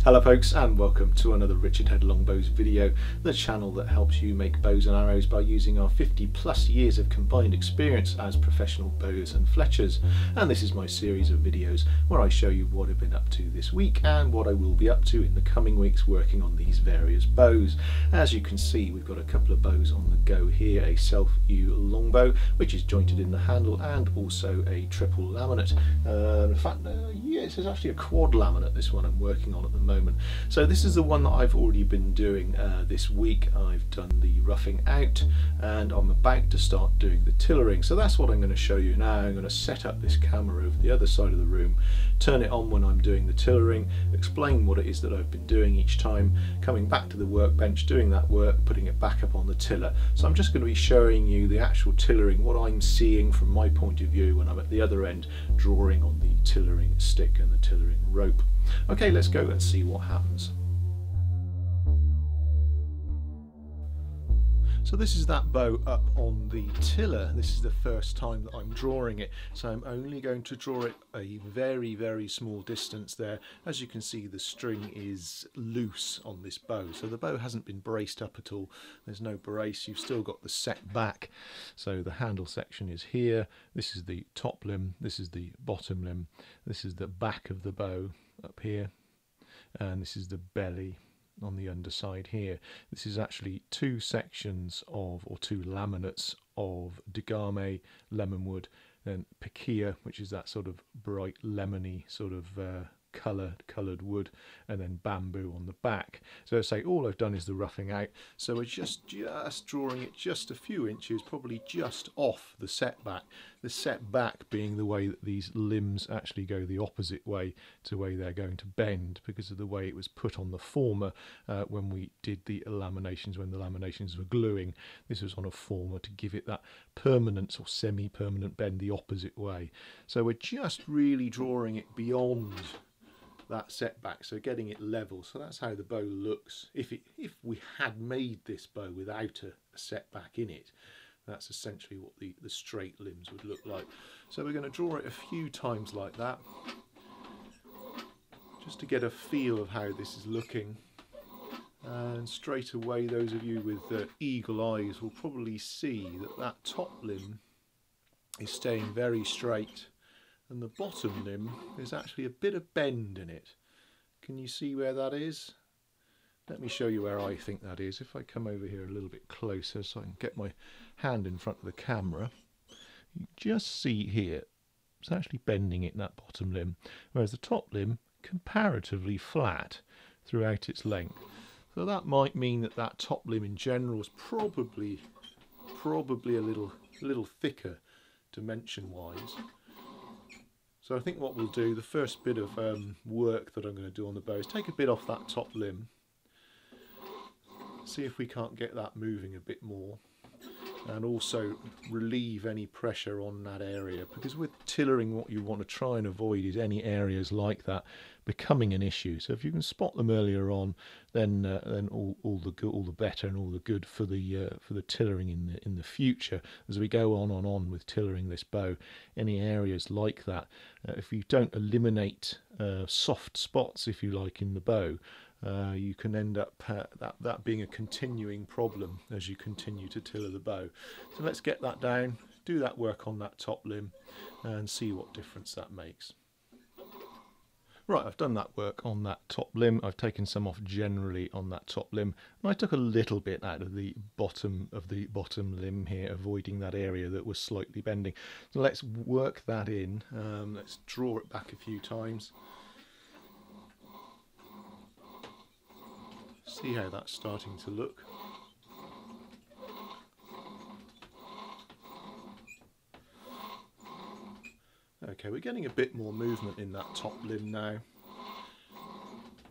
Hello folks, and welcome to another Richard Head Longbows video, the channel that helps you make bows and arrows by using our 50+ years of combined experience as professional bows and fletchers. And this is my series of videos where I show you what I've been up to this week and what I will be up to in the coming weeks working on these various bows. As you can see, we've got a couple of bows on the go here, a self-yew longbow which is jointed in the handle, and also a triple laminate. In fact, yes, it's actually a quad laminate, this one I'm working on at the moment. So this is the one that I've already been doing this week. I've done the roughing out and I'm about to start doing the tillering. So that's what I'm going to show you now. I'm going to set up this camera over the other side of the room, turn it on when I'm doing the tillering, explain what it is that I've been doing each time, coming back to the workbench, doing that work, putting it back up on the tiller. So I'm just going to be showing you the actual tillering, what I'm seeing from my point of view when I'm at the other end drawing on the tillering stick and the tillering rope. Okay, let's go and see what happens. So this is that bow up on the tiller. This is the first time that I'm drawing it, so I'm only going to draw it a very small distance there. As you can see, the string is loose on this bow, so the bow hasn't been braced up at all. There's no brace, you've still got the set back. So the handle section is here, this is the top limb, this is the bottom limb, this is the back of the bow up here, and this is the belly on the underside here. This is actually two sections of, or two laminates of degame, lemonwood, and piquia, which is that sort of bright lemony sort of coloured wood, and then bamboo on the back. So I say all I've done is the roughing out, so we're just drawing it just a few inches, probably just off the setback. The setback being the way that these limbs actually go the opposite way to the way they're going to bend, because of the way it was put on the former when we did the laminations, when the laminations were gluing. This was on a former to give it that permanent or semi-permanent bend the opposite way. So we're just really drawing it beyond that setback, so getting it level. So that's how the bow looks if we had made this bow without a setback in it. That's essentially what the straight limbs would look like. So we're going to draw it a few times like that, just to get a feel of how this is looking. And straight away, those of you with eagle eyes will probably see that that top limb is staying very straight, and the bottom limb there's actually a bit of bend in it. Can you see where that is? Let me show you where I think that is. If I come over here a little bit closer so I can get my hand in front of the camera, you just see here it's actually bending it in that bottom limb, whereas the top limb comparatively flat throughout its length. So that might mean that that top limb in general is probably a little thicker dimension wise. So I think what we'll do, the first bit of work that I'm going to do on the bow is take a bit off that top limb, see if we can't get that moving a bit more, and also relieve any pressure on that area, because with tillering what you want to try and avoid is any areas like that becoming an issue. So if you can spot them earlier on, then all the better and all the good for the tillering in the future as we go on with tillering this bow. Any areas like that, if you don't eliminate soft spots, if you like, in the bow, you can end up that being a continuing problem as you continue to tiller the bow. So let's get that down, do that work on that top limb, and see what difference that makes. Right, I've done that work on that top limb. I've taken some off generally on that top limb, and I took a little bit out of the bottom limb here, avoiding that area that was slightly bending. So let's work that in. Let's draw it back a few times. See how that's starting to look. Okay, we're getting a bit more movement in that top limb now,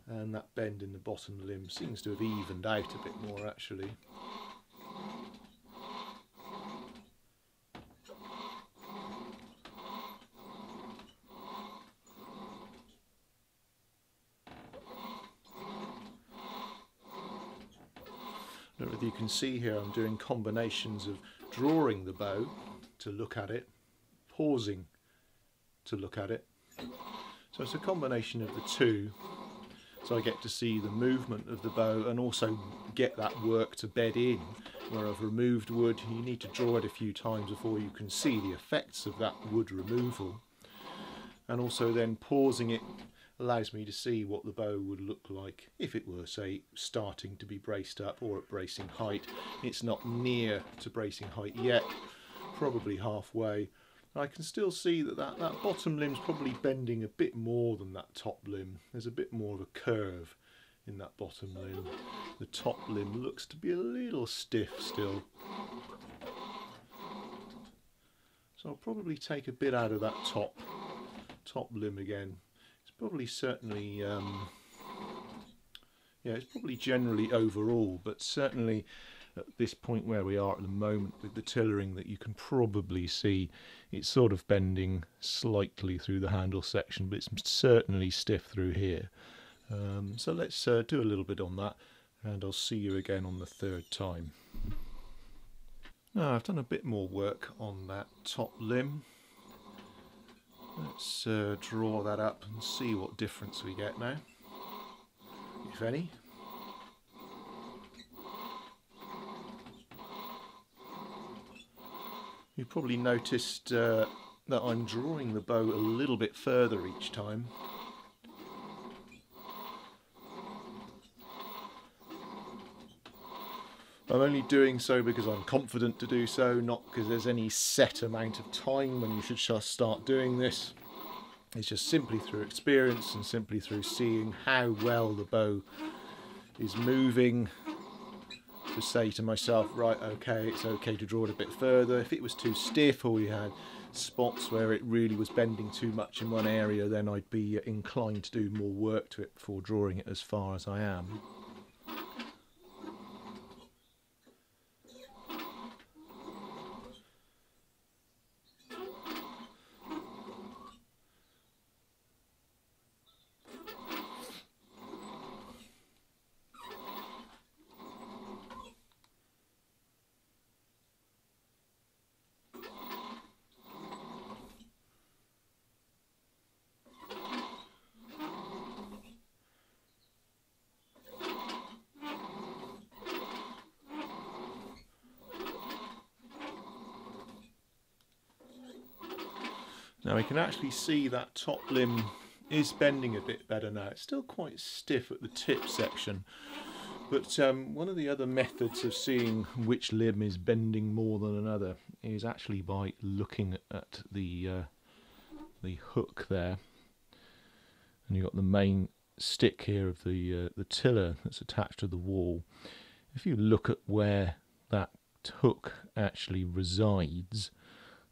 and that bend in the bottom limb seems to have evened out a bit more actually. I don't know if you can see here, I'm doing combinations of drawing the bow to look at it, pausing to look at it. So it's a combination of the two, so I get to see the movement of the bow and also get that work to bed in. Where I've removed wood, you need to draw it a few times before you can see the effects of that wood removal. And also then pausing it allows me to see what the bow would look like if it were, say, starting to be braced up or at bracing height. It's not near to bracing height yet, probably halfway. I can still see that that bottom limb's probably bending a bit more than that top limb. There's a bit more of a curve in that bottom limb. The top limb looks to be a little stiff still. So I'll probably take a bit out of that top limb again. It's probably certainly, yeah, it's probably generally overall, but certainly at this point where we are at the moment with the tillering, that you can probably see it's sort of bending slightly through the handle section, but it's certainly stiff through here. So let's do a little bit on that, and I'll see you again on the third time. Now I've done a bit more work on that top limb. Let's draw that up and see what difference we get now, if any. You've probably noticed that I'm drawing the bow a little bit further each time. I'm only doing so because I'm confident to do so, not because there's any set amount of time when you should just start doing this. It's just simply through experience and simply through seeing how well the bow is moving, to say to myself, right, okay, it's okay to draw it a bit further. If it was too stiff or we had spots where it really was bending too much in one area, then I'd be inclined to do more work to it before drawing it as far as I am. Now we can actually see that top limb is bending a bit better now. It's still quite stiff at the tip section, but one of the other methods of seeing which limb is bending more than another is actually by looking at the hook there. And you've got the main stick here of the tiller that's attached to the wall. If you look at where that hook actually resides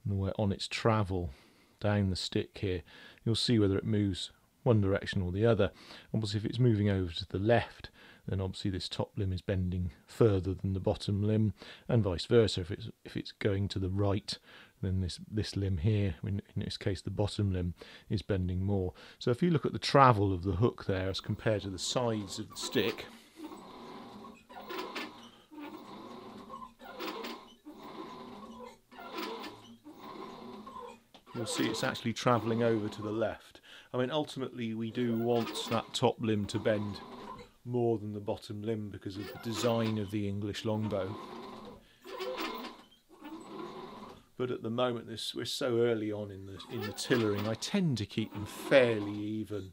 and where on its travel down the stick here, you'll see whether it moves one direction or the other. Obviously if it's moving over to the left, then obviously this top limb is bending further than the bottom limb, and vice versa. If it's going to the right, then this limb here, in this case the bottom limb, is bending more. So if you look at the travel of the hook there as compared to the sides of the stick, you'll see it's actually travelling over to the left. I mean, ultimately we do want that top limb to bend more than the bottom limb because of the design of the English longbow. But at the moment, we're so early on in the tillering, I tend to keep them fairly even,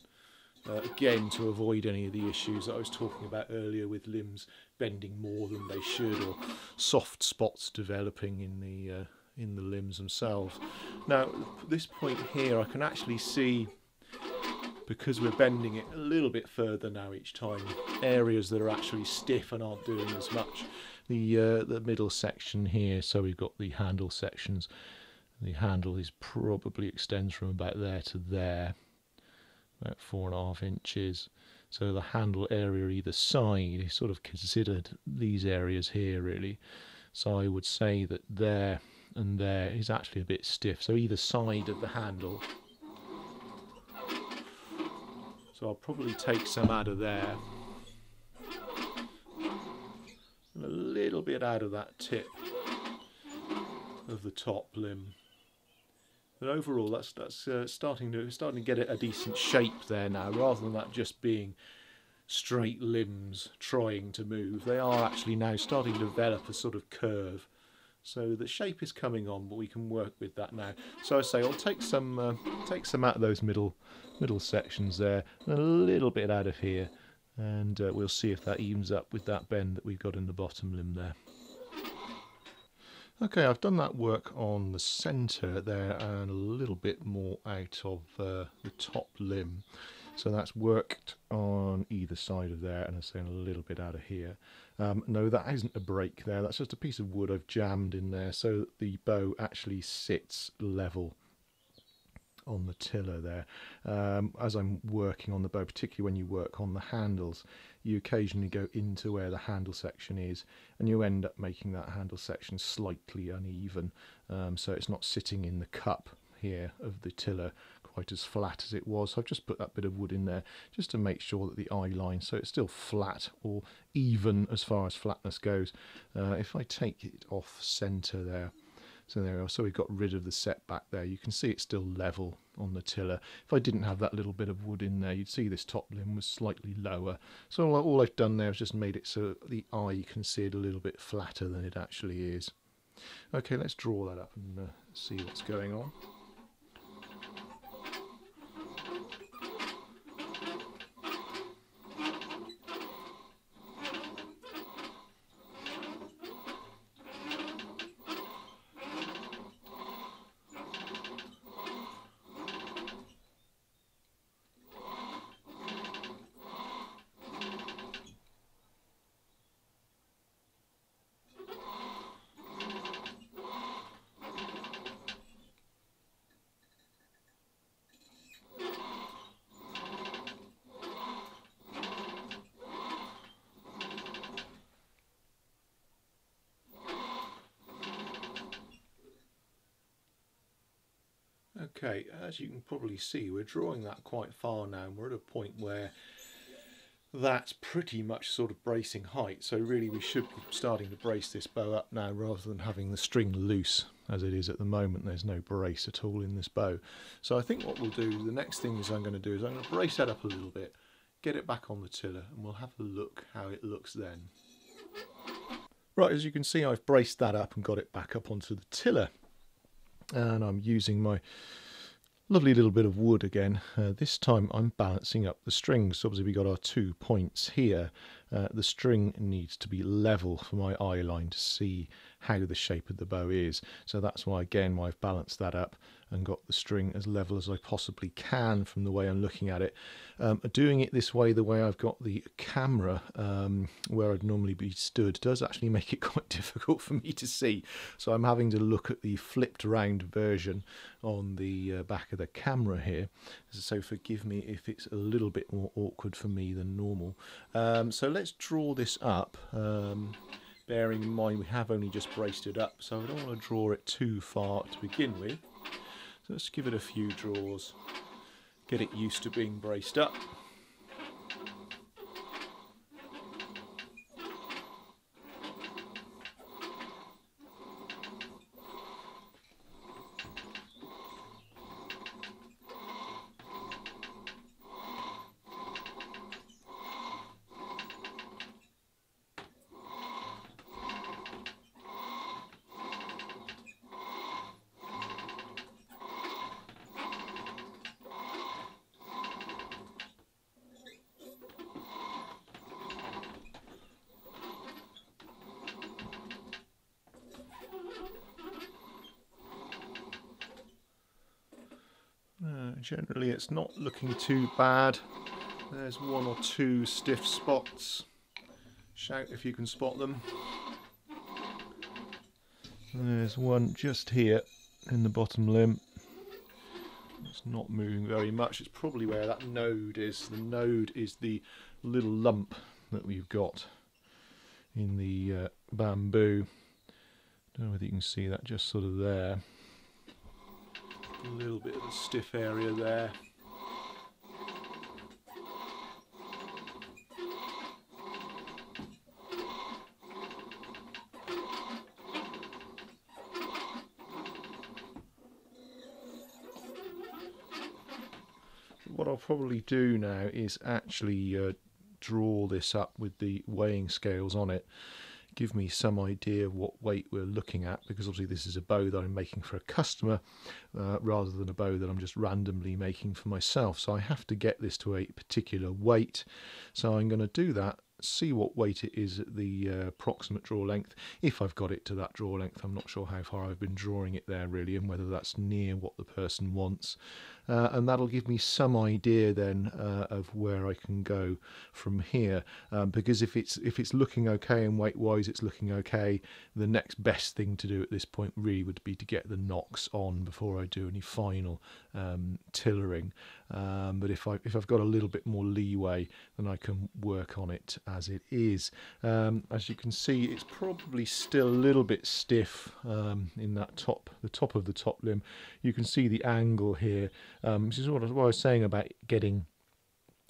again to avoid any of the issues that I was talking about earlier with limbs bending more than they should, or soft spots developing in the limbs themselves. Now at this point here I can actually see, because we're bending it a little bit further now each time, areas that are actually stiff and aren't doing as much. The middle section here, so we've got the handle sections. The handle is probably extends from about there to there, about 4.5 inches. So the handle area either side is sort of considered these areas here really. So I would say that there and there is actually a bit stiff, so either side of the handle. So I'll probably take some out of there and a little bit out of that tip of the top limb. But overall that's starting to get a decent shape there now, rather than that just being straight limbs trying to move. They are actually now starting to develop a sort of curve. So the shape is coming on, but we can work with that now. So I say I'll take some out of those middle sections there, and a little bit out of here, and we'll see if that evens up with that bend that we've got in the bottom limb there. Okay, I've done that work on the centre there and a little bit more out of the top limb. So that's worked on either side of there, and I'm saying a little bit out of here. No, that isn't a break there, that's just a piece of wood I've jammed in there so that the bow actually sits level on the tiller there. As I'm working on the bow, particularly when you work on the handles, you occasionally go into where the handle section is and you end up making that handle section slightly uneven, so it's not sitting in the cup here of the tiller quite as flat as it was. So I've just put that bit of wood in there just to make sure that the eye line, so it's still flat or even as far as flatness goes. If I take it off centre there, so there we are, so we've got rid of the setback there, you can see it's still level on the tiller. If I didn't have that little bit of wood in there, you'd see this top limb was slightly lower. So all I've done there is just made it so the eye can see it a little bit flatter than it actually is. Okay, let's draw that up and see what's going on. Okay, as you can probably see, we're drawing that quite far now, and we're at a point where that's pretty much sort of bracing height. So really we should be starting to brace this bow up now rather than having the string loose as it is at the moment. There's no brace at all in this bow. So I think what we'll do, the next things I'm going to do is I'm going to brace that up a little bit, get it back on the tiller, and we'll have a look how it looks then. Right, as you can see, I've braced that up and got it back up onto the tiller. And I'm using my lovely little bit of wood again. This time I'm balancing up the strings. So obviously we got our 2 points here. The string needs to be level for my eye line to see how the shape of the bow is. So that's why again I've balanced that up and got the string as level as I possibly can from the way I'm looking at it. Doing it this way, the way I've got the camera where I'd normally be stood, does actually make it quite difficult for me to see. So I'm having to look at the flipped round version on the back of the camera here. So forgive me if it's a little bit more awkward for me than normal. So let's draw this up. Bearing in mind we have only just braced it up, so I don't want to draw it too far to begin with. So let's give it a few draws, get it used to being braced up. Generally it's not looking too bad. There's 1 or 2 stiff spots. Shout if you can spot them. There's one just here in the bottom limb. It's not moving very much. It's probably where that node is. The node is the little lump that we've got in the bamboo. Don't know whether you can see that just sort of there. A little bit of a stiff area there. What I'll probably do now is actually draw this up with the weighing scales on it, give me some idea of what weight we're looking at, because obviously this is a bow that I'm making for a customer rather than a bow that I'm just randomly making for myself. So I have to get this to a particular weight. So I'm going to do that, see what weight it is at the approximate draw length. If I've got it to that draw length, I'm not sure how far I've been drawing it there really, and whether that's near what the person wants. And that'll give me some idea then of where I can go from here, because if it's looking okay and weight wise it's looking okay, the next best thing to do at this point really would be to get the nocks on before I do any final tillering. But if I've got a little bit more leeway, then I can work on it as it is. As you can see, it's probably still a little bit stiff in that the top of the top limb. You can see the angle here. This is what I was saying about getting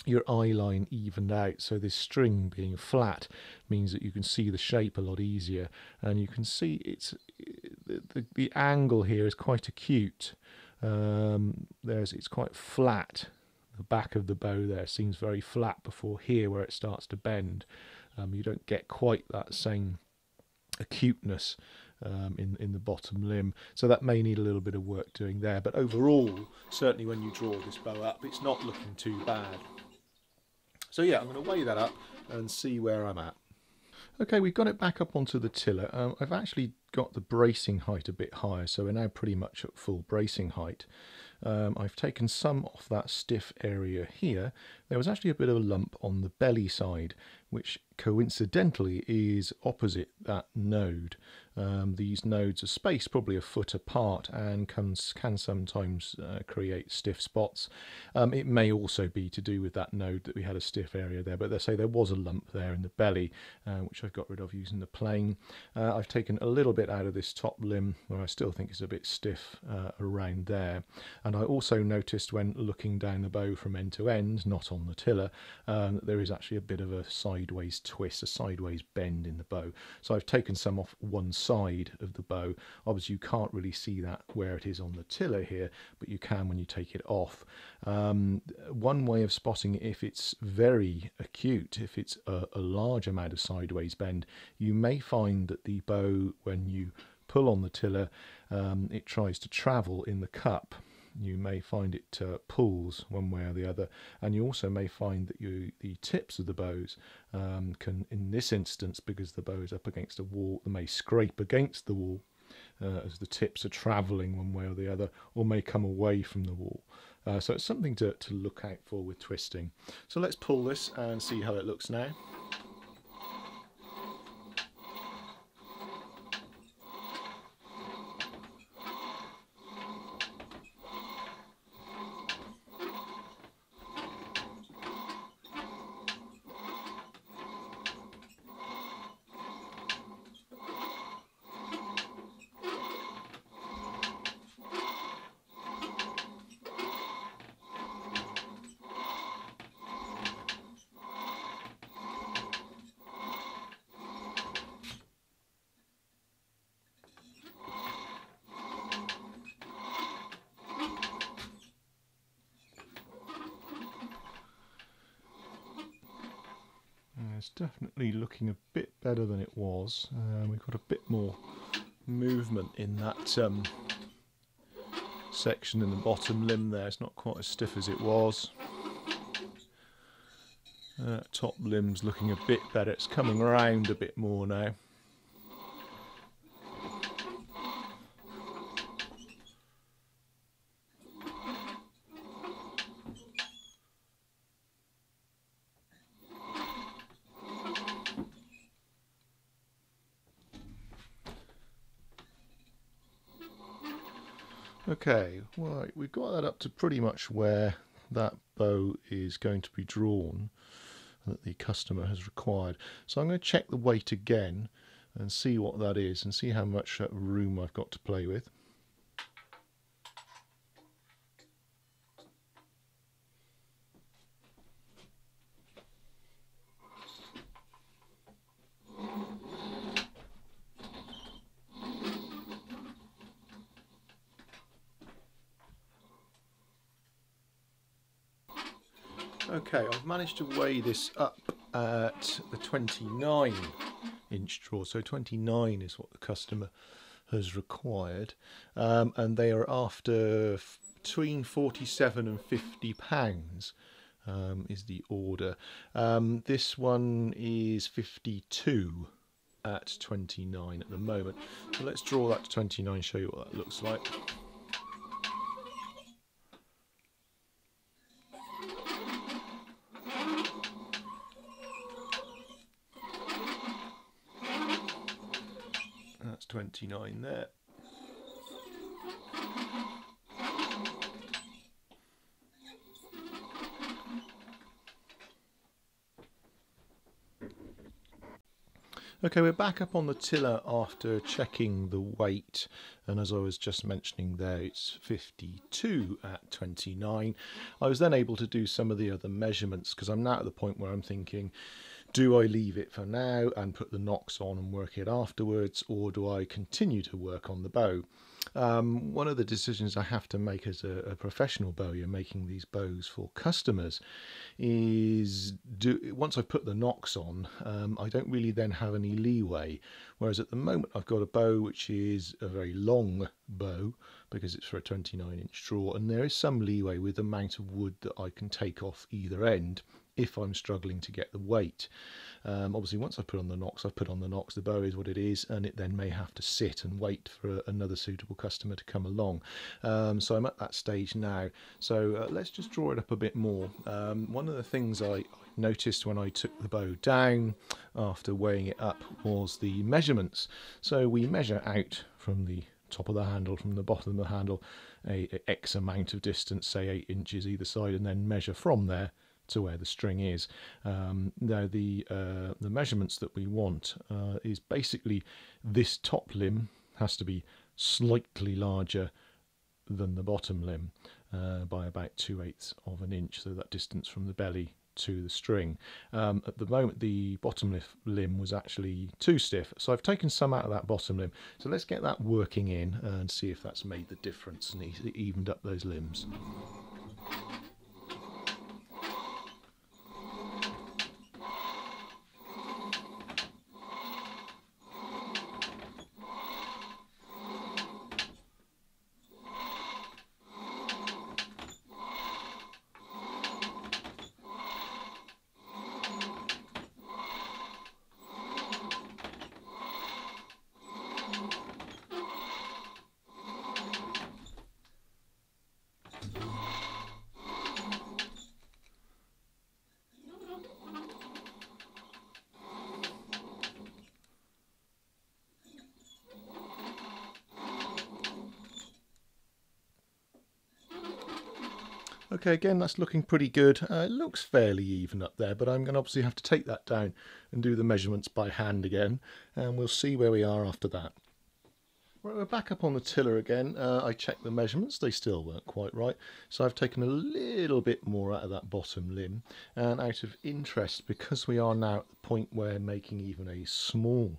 your eye line evened out. So this string being flat means that you can see the shape a lot easier, and you can see the angle here is quite acute. It's quite flat. The back of the bow there seems very flat before here where it starts to bend. You don't get quite that same acuteness in the bottom limb, so that may need a little bit of work doing there, but overall, certainly when you draw this bow up, it's not looking too bad. So yeah, I'm going to weigh that up and see where I'm at. Okay, we've got it back up onto the tiller. I've actually got the bracing height a bit higher, so we're now pretty much at full bracing height. I've taken some off that stiff area here. There was actually a bit of a lump on the belly side, which coincidentally is opposite that node. These nodes are spaced probably a foot apart and can sometimes create stiff spots. It may also be to do with that node that we had a stiff area there, but they say there was a lump there in the belly, which I've got rid of using the plane. I've taken a little bit out of this top limb where I still think it's a bit stiff around there, and I also noticed when looking down the bow from end to end, not on the tiller, that there is actually a bit of a sideways twist, a sideways bend in the bow. So I've taken some off one side of the bow. Obviously you can't really see that where it is on the tiller here, but you can when you take it off. One way of spotting if it's very acute, if it's a large amount of sideways bend, you may find that the bow, when you pull on the tiller, it tries to travel in the cup. You may find it pulls one way or the other, and you also may find that the tips of the bows can, in this instance, because the bow is up against a wall, they may scrape against the wall as the tips are travelling one way or the other, or may come away from the wall. So it's something to look out for with twisting. So let's pull this and see how it looks now. It's definitely looking a bit better than it was. We've got a bit more movement in that section in the bottom limb there. It's not quite as stiff as it was. Top limb's looking a bit better. It's coming around a bit more now. Okay, right, we've got that up to pretty much where that bow is going to be drawn that the customer has required. So I'm going to check the weight again and see what that is and see how much room I've got to play with. Okay, I've managed to weigh this up at the 29-inch draw. So 29 is what the customer has required, and they are after between 47 and 50 pounds. Is the order. This one is 52 at 29 at the moment. So let's draw that to 29, show you what that looks like. That's 29 there. Okay, we're back up on the tiller after checking the weight, and as I was just mentioning there, it's 52 at 29. I was then able to do some of the other measurements because I'm now at the point where I'm thinking, do I leave it for now and put the nocks on and work it afterwards, or do I continue to work on the bow? One of the decisions I have to make as a professional bowyer making these bows for customers is once I put the nocks on, I don't really then have any leeway, whereas at the moment I've got a bow which is a very long bow because it's for a 29-inch draw, and there is some leeway with the amount of wood that I can take off either end if I'm struggling to get the weight. Obviously once I put on the nocks, the bow is what it is, and it then may have to sit and wait for another suitable customer to come along. So I'm at that stage now. So let's just draw it up a bit more. One of the things I noticed when I took the bow down after weighing it up was the measurements. So we measure out from the top of the handle, from the bottom of the handle, a X amount of distance, say 8 inches either side, and then measure from there to where the string is. Now the measurements that we want is basically this top limb has to be slightly larger than the bottom limb by about 2/8 of an inch, so that distance from the belly to the string. At the moment the bottom limb was actually too stiff, so I've taken some out of that bottom limb. So let's get that working in and see if that's made the difference and evened up those limbs. Okay, again, that's looking pretty good. It looks fairly even up there, but I'm going to obviously have to take that down and do the measurements by hand again, and we'll see where we are after that. Right, we're back up on the tiller again. I checked the measurements, they still weren't quite right, so I've taken a little bit more out of that bottom limb, and out of interest, because we are now at the point where making even a small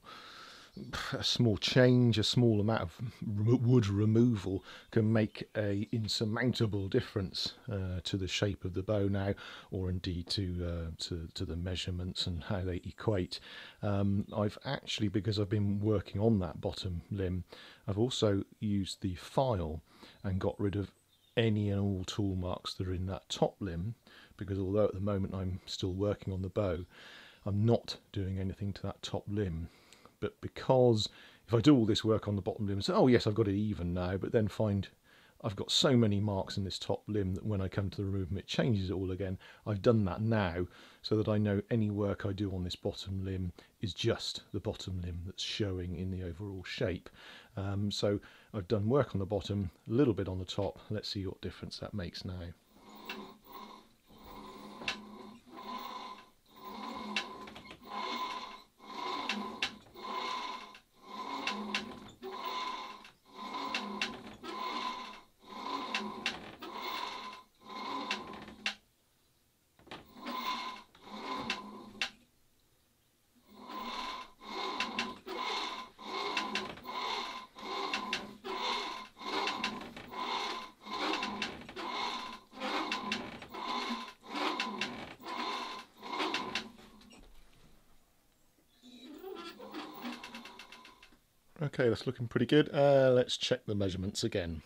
change, a small amount of wood removal can make a insurmountable difference to the shape of the bow now, or indeed to the measurements and how they equate. I've actually, because I've been working on that bottom limb, I've also used the file and got rid of any and all tool marks that are in that top limb, because although at the moment I'm still working on the bow, I'm not doing anything to that top limb. But because if I do all this work on the bottom limb, so oh yes, I've got it even now, but then find I've got so many marks in this top limb that when I come to the remove them, it changes it all again. I've done that now so that I know any work I do on this bottom limb is just the bottom limb that's showing in the overall shape. So I've done work on the bottom, a little bit on the top. Let's see what difference that makes now. Okay, that's looking pretty good. Let's check the measurements again.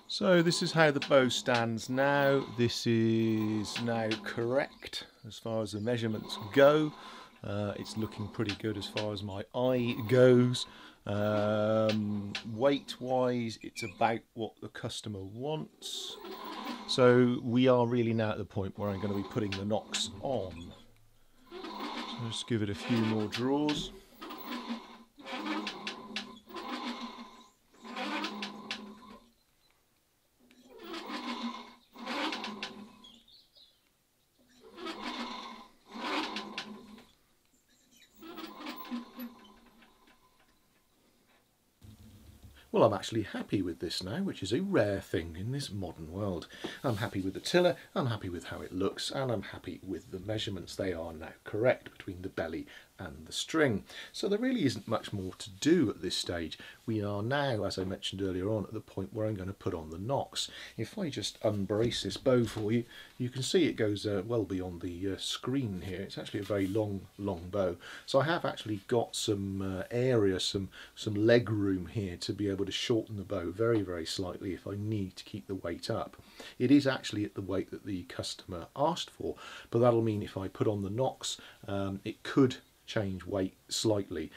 So this is how the bow stands now. This is now correct as far as the measurements go. It's looking pretty good as far as my eye goes. Weight wise, it's about what the customer wants. So we are really now at the point where I'm going to be putting the nocks on. So just give it a few more draws. Well, I'm actually happy with this now, which is a rare thing in this modern world. I'm happy with the tiller, I'm happy with how it looks, and I'm happy with the measurements. They are now correct between the belly and the string. So there really isn't much more to do at this stage. We are now, as I mentioned earlier on, at the point where I'm going to put on the nocks. If I just unbrace this bow for you, you can see it goes well beyond the screen here. It's actually a very long bow. So I have actually got some area, some leg room here to be able to shorten the bow very slightly if I need to keep the weight up. It is actually at the weight that the customer asked for, but that'll mean if I put on the nocks, it could change weight slightly.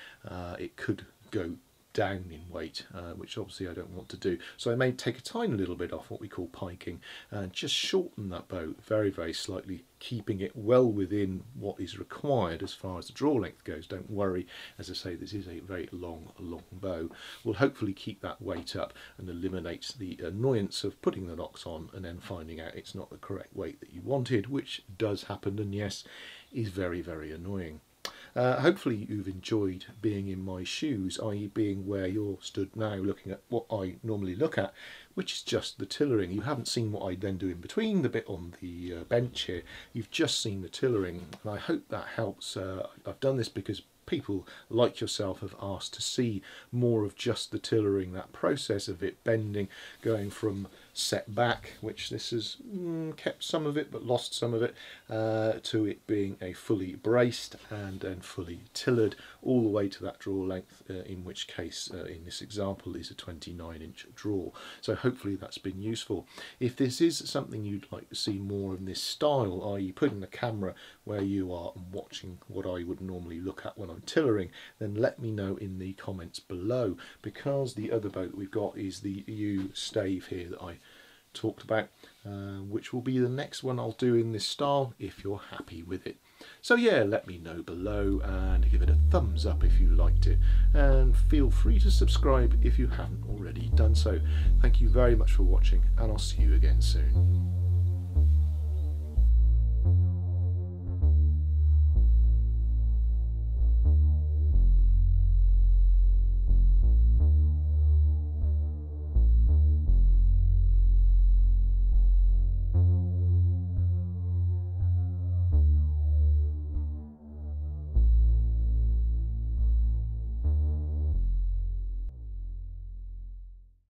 It could go down in weight, which obviously I don't want to do. So I may take a tiny little bit off what we call piking and just shorten that bow very slightly, keeping it well within what is required as far as the draw length goes. Don't worry, as I say, this is a very long bow. We'll hopefully keep that weight up and eliminate the annoyance of putting the nocks on and then finding out it's not the correct weight that you wanted, which does happen, and yes, is very annoying. Hopefully you've enjoyed being in my shoes, i.e. being where you're stood now looking at what I normally look at, which is just the tillering. You haven't seen what I then do in between the bit on the bench here. You've just seen the tillering, and I hope that helps. I've done this because people like yourself have asked to see more of just the tillering, that process of it bending, going from set back, which this has kept some of it but lost some of it, to it being a fully braced and then fully tillered all the way to that draw length, in which case in this example is a 29-inch draw. So hopefully that's been useful. If this is something you'd like to see more in this style, i.e. putting the camera where you are and watching what I would normally look at when I'm tillering, then let me know in the comments below, because the other bow that we've got is the U stave here that I talked about, which will be the next one I'll do in this style if you're happy with it. So yeah, let me know below and give it a thumbs up if you liked it, and feel free to subscribe if you haven't already done so. Thank you very much for watching, and I'll see you again soon.